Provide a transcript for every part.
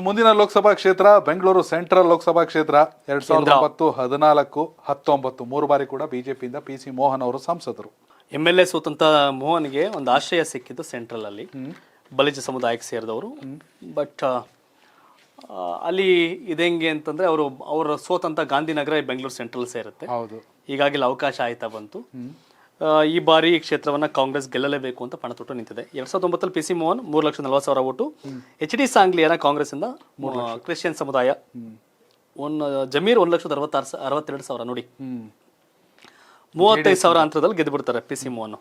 ಮುಂದಿನ ಲೋಕಸಭಾ ಕ್ಷೇತ್ರ ಬೆಂಗಳೂರು ಸೆಂಟ್ರಲ್ ಲೋಕಸಭಾ ಕ್ಷೇತ್ರ 2009, 14, 19 3 ಬಾರಿ ಕೂಡ ಬಿಜೆಪಿಯಿಂದ PC ಮೋಹನ್ ಅವರು ಸಂಸದರು. MLA ಸೋತಂತ ಮೋಹನ್ಗೆ ಒಂದು ಆಶ್ರಯ ಸಿಕ್ಕಿದ್ದು ಸೆಂಟ್ರಲ್ ಅಲ್ಲಿ, ಬಲಿಜ ಸಮುದಾಯಕ್ಕೆ ಸೇರಿದವರು. ಬಟ್ ಅಲ್ಲಿ ಇದೆಂಗೆ ಅಂತಂದ್ರೆ ಅವರು ಸೋತಂತ ಗಾಂಧಿನಗರ ಬೆಂಗಳೂರು ಸೆಂಟ್ರಲ್ ಸೇರುತ್ತೆ. ಹೀಗಾಗಿ ಅವಕಾಶ ಆಯ್ತಾ ಬಂತು. ಈ ಬಾರಿ ಈ ಕ್ಷೇತ್ರವನ್ನ ಕಾಂಗ್ರೆಸ್ ಗೆಲ್ಲಲೇಬೇಕು ಅಂತ ಪಣ ತೊಟ್ಟು ನಿಂತಿದೆ. 2009 PC ಮೋಹನ್ 3,40,000 ಓಟು. HD ಸಾಂಗ್ಲಿಯನ್ನ ಕಾಂಗ್ರೆಸ್ ಇಂದ ಕ್ರಿಶ್ಚಿಯನ್ ಸಮುದಾಯ ಜಮೀರ್ 1,62,000 ನೋಡಿ 35,000 ಅಂತರದಲ್ಲಿ ಗೆದ್ದು ಬಿಡ್ತಾರೆ PC ಮೋಹನ್.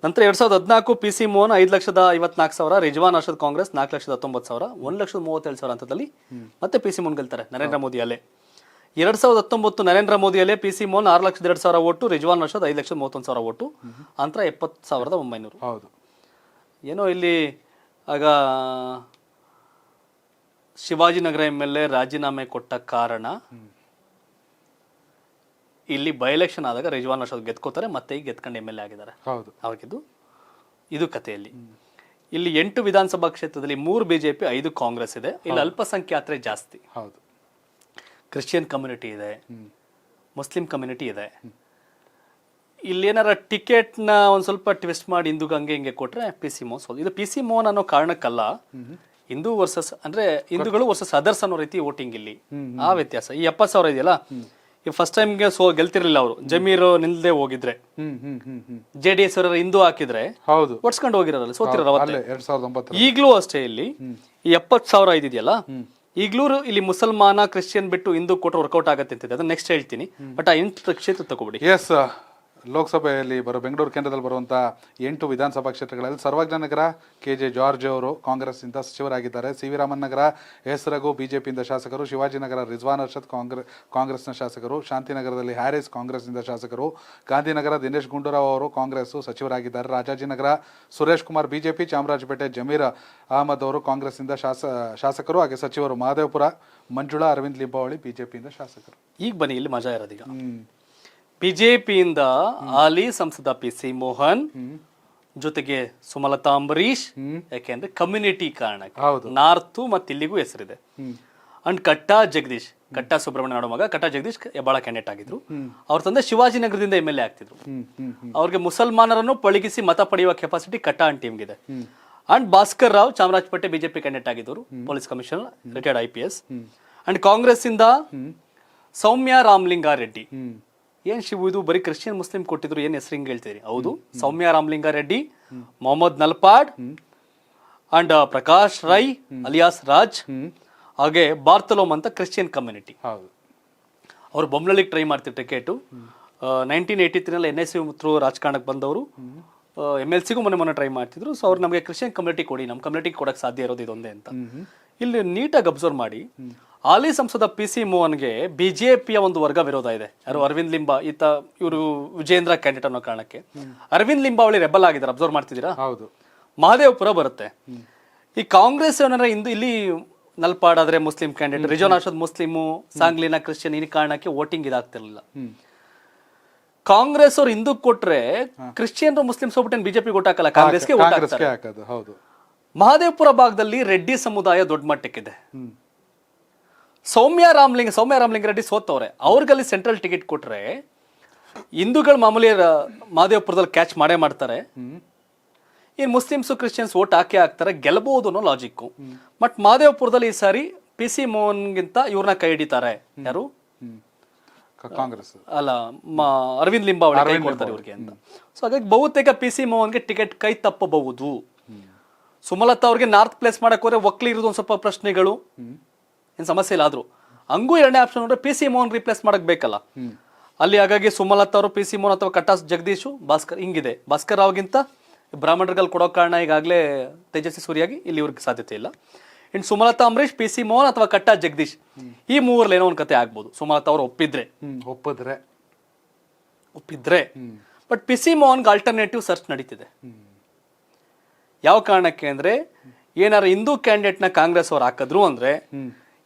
ನಂತರ 2014 PC ಮೋಹನ್ 5,54,000, ರಿಜ್ವಾನ್ ಅರ್ಷದ್ ಕಾಂಗ್ರೆಸ್ 4,19,000, 1,37,000 ಅಂತರದಲ್ಲಿ ಮತ್ತೆ PC ಮೋಹನ್ ಗೆಲ್ತಾರೆ ನರೇಂದ್ರ ಮೋದಿ ಅಲ್ಲೇ. 2019 ನರೇಂದ್ರ ಮೋದಿ ಅಲ್ಲೇ PC Mohan 6,02,000 vote, Rizwan Arshad 5,31,000 vote, ಅಂತರ 70,900. ಏನೋ ಇಲ್ಲಿ ಆಗ ಶಿವಾಜಿನಗರ MLA ರಾಜೀನಾಮೆ ಕೊಟ್ಟ ಕಾರಣ ಇಲ್ಲಿ ಬೈ ಎಲೆಕ್ಷನ್ ಆದಾಗ ರಿಜ್ವಾನ್ ಅರ್ಷದ್ ಗೆದ್ಕೋತಾರೆ, ಮತ್ತೆ ಈಗ ಗೆದ್ಕೊಂಡು MLA ಆಗಿದ್ದಾರೆ. ಅವ್ರಿಗಿದ್ದು ಇದು ಕಥೆಯಲ್ಲಿ. ಇಲ್ಲಿ 8 ವಿಧಾನಸಭಾ ಕ್ಷೇತ್ರದಲ್ಲಿ 3 ಬಿಜೆಪಿ, 5 ಕಾಂಗ್ರೆಸ್ ಇದೆ. ಇಲ್ಲಿ ಅಲ್ಪಸಂಖ್ಯಾತರೆ ಜಾಸ್ತಿ. ಕ್ರಿಶ್ಚಿಯನ್ ಕಮ್ಯುನಿಟಿ ಇದೆ, ಮುಸ್ಲಿಂ ಕಮ್ಯುನಿಟಿ ಇದೆ. ಇಲ್ಲಿ ಏನಾರ ಟಿಕೆಟ್ನ ಒಂದು ಸ್ವಲ್ಪ ಟ್ವಿಸ್ಟ್ ಮಾಡಿ ಹಿಂದೂಗೆ ಹಿಂಗೆ ಕೊಟ್ರೆ PC ಮೋಹನ್ ಇದು PC ಮೋಹನ್ ಅನ್ನೋ ಕಾರಣಕ್ಕಲ್ಲ, ಹಿಂದೂ ವರ್ಸಸ್ ಅಂದ್ರೆ ಹಿಂದೂಗಳು ವರ್ಸಸ್ ಅದರ್ಸ್ ಅನ್ನೋ ರೀತಿ ವೋಟಿಂಗ್ ಇಲ್ಲಿ ಆ ವ್ಯತ್ಯಾಸ. ಈ 70,000 ಇದೆಯಲ್ಲ, ಈ ಫಸ್ಟ್ ಟೈಮ್ಗೆ ಗೆಲ್ತಿರ್ಲಿಲ್ಲ ಅವರು. ಜಮೀರ್ ನಿಲ್ದೆ ಹೋಗಿದ್ರೆ JDS ಅವರ ಹಿಂದೂ ಹಾಕಿದ್ರೆ ಒಡ್ಸ್ಕೊಂಡು ಹೋಗಿರೋಲ್ಲ, ಸೋತಿರೋ. ಈಗ್ಲೂ ಅಷ್ಟೇ ಇಲ್ಲಿ ಈ 70,000 ಇದೆಯಲ್ಲ, ಈಗ್ಲೂ ಇಲ್ಲಿ ಮುಸಲ್ಮಾನ ಕ್ರಿಶ್ಚಿಯನ್ ಬಿಟ್ಟು ಹಿಂದೂ ಕೊಟ್ಟರೆ ವರ್ಕೌಟ್ ಆಗತ್ತೆ ಅಂತಿದೆ. ಅದನ್ನ ನೆಕ್ಸ್ಟ್ ಹೇಳ್ತೀನಿ. ಬಟ್ ಆ 8 ಕ್ಷೇತ್ರ ತಗೋಬಿಡಿ. ಲೋಕಸಭೆಯಲ್ಲಿ ಬೆಂಗಳೂರು ಕೇಂದ್ರದಲ್ಲಿ ಬರುವಂತಹ 8 ವಿಧಾನಸಭಾ ಕ್ಷೇತ್ರಗಳಲ್ಲಿ ಸರ್ವಜ್ಞನಗರ KJ ಜಾರ್ಜ್ ಅವರು ಕಾಂಗ್ರೆಸ್ ಇಂದ ಸಚಿವರಾಗಿದ್ದಾರೆ. CV ರಾಮನ್ ನಗರ ಎಸ್ ರಘು ಬಿಜೆಪಿಯಿಂದ ಶಾಸಕರು, ಶಿವಾಜಿನಗರ ರಿಜ್ವಾನ್ ಅರ್ಷದ್ ಕಾಂಗ್ರೆಸ್ನ ಶಾಸಕರು, ಶಾಂತಿನಗರದಲ್ಲಿ ಹ್ಯಾರಿಸ್ ಕಾಂಗ್ರೆಸ್ನಿಂದ ಶಾಸಕರು, ಗಾಂಧಿನಗರ ದಿನೇಶ್ ಗುಂಡೂರಾವ್ ಅವರು ಕಾಂಗ್ರೆಸ್ ಸಚಿವರಾಗಿದ್ದಾರೆ. ರಾಜಾಜಿನಗರ ಸುರೇಶ್ ಕುಮಾರ್ ಬಿಜೆಪಿ, ಚಾಮರಾಜಪೇಟೆ ಜಮೀರ್ ಅಹಮದ್ ಅವರು ಕಾಂಗ್ರೆಸ್ನಿಂದ ಶಾಸಕರು ಹಾಗೆ ಸಚಿವರು. ಮಹದೇವಪುರ ಮಂಜುಳಾ ಅರವಿಂದ್ ಲಿಂಬಾವಳಿ ಬಿಜೆಪಿಯಿಂದ ಶಾಸಕರು. ಈಗ ಬನ್ನಿ, ಇಲ್ಲಿ ಮಜಾ ಇರೋದೀಗ ಬಿಜೆಪಿಯಿಂದ ಹಾಲಿ ಸಂಸದ PC ಮೋಹನ್ ಜೊತೆಗೆ ಸುಮಲತಾ ಅಂಬರೀಶ್, ಯಾಕೆಂದ್ರೆ ಕಮ್ಯುನಿಟಿ ಕಾರಣಕ್ಕೆ ನಾರ್ತ್ ಮತ್ತೆ ಇಲ್ಲಿಗೂ ಹೆಸರಿದೆ. ಅಂಡ್ ಕಟ್ಟಾ ಸುಬ್ರಹ್ಮಣ್ಯ ನಾಡೋ ಮಗ ಕಟ್ಟಾ ಜಗದೀಶ್ ಹೆಬ್ಬಾಳ ಕ್ಯಾಂಡಿಡೇಟ್ ಆಗಿದ್ರು. ಅವ್ರ ತಂದೆ ಶಿವಾಜಿನಗರದಿಂದ MLA ಆಗ್ತಿದ್ರು. ಅವ್ರಿಗೆ ಮುಸಲ್ಮಾನರನ್ನು ಪಳಗಿಸಿ ಮತ ಪಡೆಯುವ ಕೆಪಾಸಿಟಿ ಕಟ್ಟಾ ಅಂಡ್ ಟೀಮ್ಗಿದೆ. And Bhaskar Rao Chamarajpet BJP candidate ಆಗಿದ್ರು, police commissioner, retired IPS. And Congress ಇಂದ ಸೌಮ್ಯ ರಾಮಲಿಂಗಾರೆಡ್ಡಿ. ಏನ್ ಶಿವು ಇದು ಬರೀ ಕ್ರಿಶ್ಚಿಯನ್ ಮುಸ್ಲಿಂ ಕೊಟ್ಟಿದ್ರು, ಏನ್ ಹೆಸರು ಹಿಂಗ್ ಹೇಳ್ತೀರಿ? ಹೌದು, ಸೌಮ್ಯ ರಾಮಲಿಂಗಾರೆಡ್ಡಿ, ಮೊಹಮ್ಮದ್ ನಲ್ಪಾಡ್ ಅಂಡ್ ಪ್ರಕಾಶ್ ರೈ ಅಲಿಯಾಸ್ ರಾಜ್, ಹಾಗೆ ಬಾರ್ತಲೋಮ್ ಅಂತ ಕ್ರಿಶ್ಚಿಯನ್ ಕಮ್ಯುನಿಟಿ. ಅವ್ರು ಬೊಮ್ಮನಳ್ಳಿಗೆ ಟ್ರೈ ಮಾಡ್ತಿದ್ರು ಟಿಕೆಟ್. 1983 NSU ಥ್ರೂ ರಾಜಕಾರಣಕ್ಕೆ ಬಂದವರು. MLCಗೂ ಮೊನ್ನೆ ಟ್ರೈ ಮಾಡ್ತಿದ್ರು. ಸೊ ಅವ್ರು ನಮಗೆ ಕ್ರಿಶ್ಚಿಯನ್ ಕಮ್ಯುನಿಟಿ ಕೊಡಿ, ನಮ್ಮ ಕಮ್ಯುನಿಟಿ ಕೊಡಕ್ ಸಾಧ್ಯ ಇರೋದು ಇದೊಂದೇ ಅಂತ. ಇಲ್ಲಿ ನೀಟಾಗಿ ಅಬ್ಸರ್ವ್ ಮಾಡಿ, ಹಾಲಿ ಸಂಸದ PC ಮೋಹನ್ಗೆ ಬಿಜೆಪಿಯ ಒಂದು ವರ್ಗ ವಿರೋಧ ಇದೆ. ಯಾರು? ಅರವಿಂದ್ ಲಿಂಬಾ. ಇವರು ವಿಜೇಂದ್ರ ಕ್ಯಾಂಡಿಡೇಟ್ ಅನ್ನೋ ಕಾರಣಕ್ಕೆ ಅರವಿಂದ್ ಲಿಂಬಾವಳಿ ರೆಬಲ್ ಆಗಿದ್ದಾರೆ. ಅಬ್ಸರ್ವ್ ಮಾಡ್ತಿದ್ದೀರಾ? ಮಹದೇವಪುರ ಬರುತ್ತೆ. ಈ ಕಾಂಗ್ರೆಸ್ ಏನಾರ ಇಲ್ಲಿ ನಲ್ಪಾಡಾದ್ರೆ Muslim candidate, Rizwan Arshad Muslim, ಸಾಂಗ್ಲಿನ ಕ್ರಿಶ್ಚಿಯನ್, ಈ ಕಾರಣಕ್ಕೆ ವೋಟಿಂಗ್ ಇದಾಗ್ತಿರ್ಲಿಲ್ಲ. ಕಾಂಗ್ರೆಸ್ ಅವ್ರು ಹಿಂದೂ ಕೊಟ್ರೆ ಕ್ರಿಶ್ಚಿಯನ್ ಮುಸ್ಲಿಮ್ಸ್ ಹೋಗ್ಬಿಟ್ಟು ಬಿಜೆಪಿ ವೋಟ್ ಹಾಕಲ್ಲ, ಕಾಂಗ್ರೆಸ್ಗೆ ವೋಟ್ ಹಾಕ್ತಾರೆ. ಮಹದೇವಪುರ ಭಾಗದಲ್ಲಿ ರೆಡ್ಡಿ ಸಮುದಾಯ ದೊಡ್ಡ ಮಟ್ಟಕ್ಕಿದೆ. ಸೌಮ್ಯ ರಾಮಲಿಂಗಾರೆಡ್ಡಿ ಸೋತವ್ರೆ. ಅವ್ರಿಗಲ್ಲಿ ಸೆಂಟ್ರಲ್ ಟಿಕೆಟ್ ಕೊಟ್ರೆ ಹಿಂದೂಗಳು ಮಾಮೂಲಿ ಮಹದೇವಪುರದಲ್ಲಿ ಕ್ಯಾಚ್ ಮಾಡೇ ಮಾಡ್ತಾರೆ. ಇನ್ ಮುಸ್ಲಿಮ್ಸ್ ಕ್ರಿಶ್ಚಿಯನ್ಸ್ ವೋಟ್ ಹಾಕ್ತಾರೆ, ಗೆಲ್ಲಬಹುದು ಅನ್ನೋ ಲಾಜಿಕ್. ಬಟ್ ಮಹದೇವಪುರದಲ್ಲಿ ಈ ಸಾರಿ PC ಮೋಹನ್ಗಿಂತ ಇವ್ರನ್ನ ಕೈ ಹಿಡಿತಾರೆ. ಯಾರು? ಕಾಂಗ್ರೆಸ್ ಅಲ್ಲ, ಅರವಿಂದ್ ಲಿಂಬಾವಳಿ ಕೈ ಕೊಡ್ತಾರೆ ಇವ್ರಿಗೆ ಅಂತ. ಸೊ ಹಾಗಾಗಿ ಬಹುತೇಕ PC ಮೋಹನ್ಗೆ ಟಿಕೆಟ್ ಕೈ ತಪ್ಪಬಹುದು. ಸುಮಲತಾ ಅವ್ರಿಗೆ ನಾರ್ತ್ ಪ್ಲೇಸ್ ಮಾಡಕ್ ಹೋದ್ರೆ ಒಕ್ಲಿರೋದು ಒಂದ್ ಸ್ವಲ್ಪ ಪ್ರಶ್ನೆಗಳು, ಏನ್ ಸಮಸ್ಯೆ ಇಲ್ಲ. ಆದ್ರೂ ಹಂಗೂ ಎರಡನೇ ಆಪ್ಷನ್ ಅಂದ್ರೆ PC ಮೋಹನ್ ರಿಪ್ಲೇಸ್ ಮಾಡಕ್ ಬೇಕಲ್ಲ ಅಲ್ಲಿ. ಹಾಗಾಗಿ ಸುಮಲತಾ ಅವರು PC ಮೋಹನ್ ಅಥವಾ ಕಟ್ಟಾ ಜಗದೀಶು, ಭಾಸ್ಕರ್ ಹಿಂಗಿದೆ. ಭಾಸ್ಕರ್ ರಾವ್ಗಿಂತ ಬ್ರಾಹ್ಮಣರುಗಳು ಕೊಡೋ ಕಾರಣ ಈಗಾಗಲೇ ತೇಜಸ್ವಿ ಸೂರ್ಯಾಗಿ ಇಲ್ಲಿ ಇವ್ರಿಗೆ ಸಾಧ್ಯತೆ ಇಲ್ಲ. ಇನ್ನು ಸುಮಲತಾ ಅಂಬರೀಶ್, PC ಮೋಹನ್ ಅಥವಾ ಕಟ್ಟಾ ಜಗದೀಶ್, ಈ ಮೂರಲ್ಲಿ ಏನೋ ಒಂದು ಕತೆ ಆಗ್ಬೋದು. ಸುಮಲತಾ ಅವರು ಒಪ್ಪಿದ್ರೆ ಬಟ್ PC ಮೋಹನ್ಗೆ ಆಲ್ಟರ್ನೇಟಿವ್ ಸರ್ಚ್ ನಡೀತಿದೆ. ಯಾವ ಕಾರಣಕ್ಕೆ ಅಂದ್ರೆ, ಏನಾರ ಹಿಂದೂ ಕ್ಯಾಂಡಿಡೇಟ್ ನ ಕಾಂಗ್ರೆಸ್ ಅವ್ರು ಹಾಕಿದ್ರು ಅಂದ್ರೆ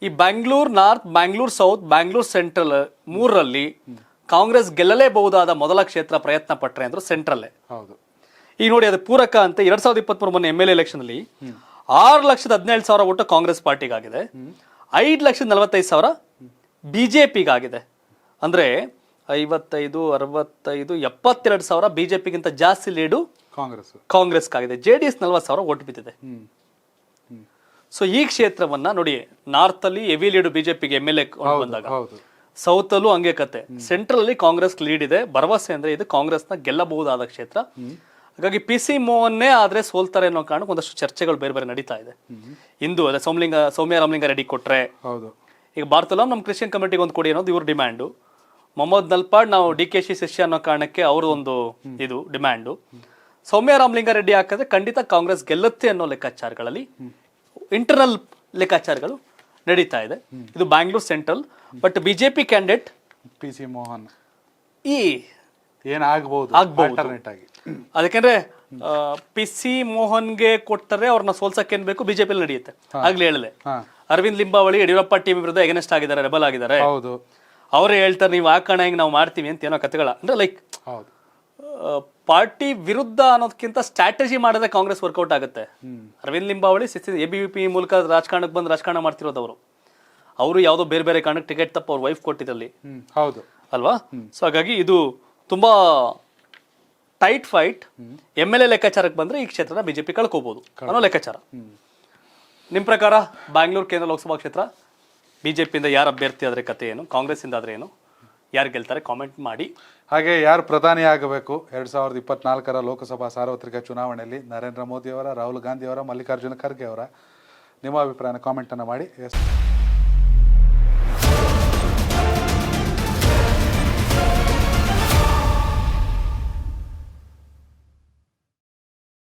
ಈ Bangalore north, Bangalore south, Bangalore central ಮೂರರಲ್ಲಿ ಕಾಂಗ್ರೆಸ್ ಗೆಲ್ಲಲೇಬಹುದಾದ ಮೊದಲ ಕ್ಷೇತ್ರ ಪ್ರಯತ್ನ ಪಟ್ರೆ ಅಂದ್ರೆ ಸೆಂಟ್ರಲ್ಲೇ. ಈಗ ನೋಡಿ, ಅದು ಪೂರಕ ಅಂತ 2023 ಮೊನ್ನೆ MLA ಎಲೆಕ್ಷನ್ ಅಲ್ಲಿ 6,17,000 ಓಟು ಕಾಂಗ್ರೆಸ್ ಪಾರ್ಟಿಗಾಗಿದೆ, 5,45,000 ಬಿಜೆಪಿಗಾಗಿದೆ. ಅಂದ್ರೆ 55, 65, 72,000 ಬಿಜೆಪಿಗಿಂತ ಜಾಸ್ತಿ ಲೀಡು ಕಾಂಗ್ರೆಸ್ಗಾಗಿದೆ. JDS 40,000 ಓಟ್ ಬಿದ್ದಿದೆ. ಸೊ ಈ ಕ್ಷೇತ್ರವನ್ನ ನೋಡಿ, ನಾರ್ತ್ ಅಲ್ಲಿ ಹೆವಿ ಲೀಡ್ ಬಿಜೆಪಿಗೆ MLA ಬಂದಾಗ, ಸೌತ್ ಅಲ್ಲೂ ಹಂಗೆ ಕತೆ. ಸೆಂಟ್ರಲ್ ಅಲ್ಲಿ ಕಾಂಗ್ರೆಸ್ ಲೀಡ್ ಇದೆ. ಭರವಸೆ ಅಂದ್ರೆ ಇದು ಕಾಂಗ್ರೆಸ್ನ ಗೆಲ್ಲಬಹುದಾದ ಕ್ಷೇತ್ರ. ಹಾಗಾಗಿ PC ಮೋಹನ್ನೇ ಆದ್ರೆ ಸೋಲ್ತಾರೆ ಅನ್ನೋ ಕಾರಣಕ್ಕೆ ಒಂದಷ್ಟು ಚರ್ಚೆಗಳು ಬೇರೆ ಬೇರೆ ನಡೀತಾ ಇದೆ. ಇಂದು ಅದೇ ಸೌಮ್ಯ ರಾಮಲಿಂಗ ರೆಡ್ಡಿ ಕೊಟ್ರೆ, ಈಗ ಭಾರತಲ್ಲ ನಮ್ಮ ಕ್ರಿಶ್ಚಿಯನ್ ಕಮ್ಯುನಿಟಿಗೆ ಒಂದು ಕೊಡಿ ಅನ್ನೋದು ಇವ್ರ ಡಿಮ್ಯಾಂಡು. ಮೊಹಮ್ಮದ್ ನಲ್ಪಾಡ್ ನಾವು DKC ಶಿಷ್ಯ ಅನ್ನೋ ಕಾರಣಕ್ಕೆ ಅವರು ಒಂದು ಇದು ಡಿಮ್ಯಾಂಡು. ಸೌಮ್ಯ ರಾಮಲಿಂಗ ರೆಡ್ಡಿ ಹಾಕಿದ್ರೆ ಖಂಡಿತ ಕಾಂಗ್ರೆಸ್ ಗೆಲ್ಲುತ್ತೆ ಅನ್ನೋ ಲೆಕ್ಕಾಚಾರಗಳಲ್ಲಿ ಇಂಟರ್ನಲ್ ಲೆಕ್ಕಾಚಾರಗಳು ನಡೀತಾ ಇದೆ. ಇದು Bangalore central. But BJP candidate PC Mohan ಈ ಏನಾಗಬಹುದು ಅದಕ್ಕೆಂದ್ರೆ PC ಮೋಹನ್ಗೆ ಕೊಟ್ಟರೆ ಅವ್ರನ್ನ ಸೋಲ್ಸಕ್ಕೆ ಏನ್ ಬೇಕು ಬಿಜೆಪಿ ನಡೆಯುತ್ತೆ. ಆಗ್ಲೇ ಹೇಳಲೆ, ಅರವಿಂದ್ ಲಿಂಬಾವಳಿ ಯಡಿಯೂರಪ್ಪ ಟೀಮ್ ವಿರುದ್ಧ ಎಗನೆಸ್ಟ್ ಆಗಿದ್ದಾರೆ, ರೆಬಲ್ ಆಗಿದ್ದಾರೆ. ಅವರೇ ಹೇಳ್ತಾರೆ ನೀವು ಹಾಕೋಣ ಹಿಂಗ್ ನಾವು ಮಾಡ್ತೀವಿ ಅಂತ ಏನೋ ಕತೆಗಳ. ಅಂದ್ರೆ ಲೈಕ್ ಪಾರ್ಟಿ ವಿರುದ್ಧ ಅನ್ನೋದಕ್ಕಿಂತ ಸ್ಟ್ರಾಟಜಿ ಮಾಡಿದ್ರೆ ಕಾಂಗ್ರೆಸ್ ವರ್ಕೌಟ್ ಆಗುತ್ತೆ. ಅರವಿಂದ್ ಲಿಂಬಾವಳಿ ABVP ಮೂಲಕ ರಾಜಕಾರಣಕ್ಕೆ ಬಂದು ರಾಜಕಾರಣ ಮಾಡ್ತಿರೋದವರು. ಅವರು ಯಾವುದೋ ಬೇರೆ ಬೇರೆ ಕಾರಣಕ್ಕೆ ಟಿಕೆಟ್ ತಪ್ಪ ಅವ್ರ ವೈಫ್ ಕೊಟ್ಟಿದ್ರಲ್ಲಿ, ಅಲ್ವಾ? ಸೊ ಹಾಗಾಗಿ ಇದು ತುಂಬಾ ಟೈಟ್ ಫೈಟ್. MLA ಲೆಕ್ಕಾಚಾರಕ್ಕೆ ಬಂದ್ರೆ ಈ ಕ್ಷೇತ್ರನ ಬಿಜೆಪಿ ಕಳ್ಕೋಬಹುದು ಅನ್ನೋ ಲೆಕ್ಕಾಚಾರ. ನಿಮ್ ಪ್ರಕಾರ ಬ್ಯಾಂಗ್ಳೂರ್ ಕೇಂದ್ರ ಲೋಕಸಭಾ ಕ್ಷೇತ್ರ ಬಿಜೆಪಿಯಿಂದ ಯಾರು ಅಭ್ಯರ್ಥಿ ಆದ್ರೆ ಕತೆ ಏನು, ಕಾಂಗ್ರೆಸ್ ಇಂದ ಆದ್ರೆ ಏನು, ಯಾರು ಗೆಲ್ತಾರೆ ಕಾಮೆಂಟ್ ಮಾಡಿ. ಹಾಗೆ ಯಾರು ಪ್ರಧಾನಿ ಆಗಬೇಕು 2024ರ ಲೋಕಸಭಾ ಸಾರ್ವತ್ರಿಕ ಚುನಾವಣೆಯಲ್ಲಿ, ನರೇಂದ್ರ ಮೋದಿ ಅವರ, ರಾಹುಲ್ ಗಾಂಧಿ ಅವರ, ಮಲ್ಲಿಕಾರ್ಜುನ ಖರ್ಗೆ ಅವರ? ನಿಮ್ಮ ಅಭಿಪ್ರಾಯನ ಕಾಮೆಂಟ್ ಅನ್ನು ಮಾಡಿ.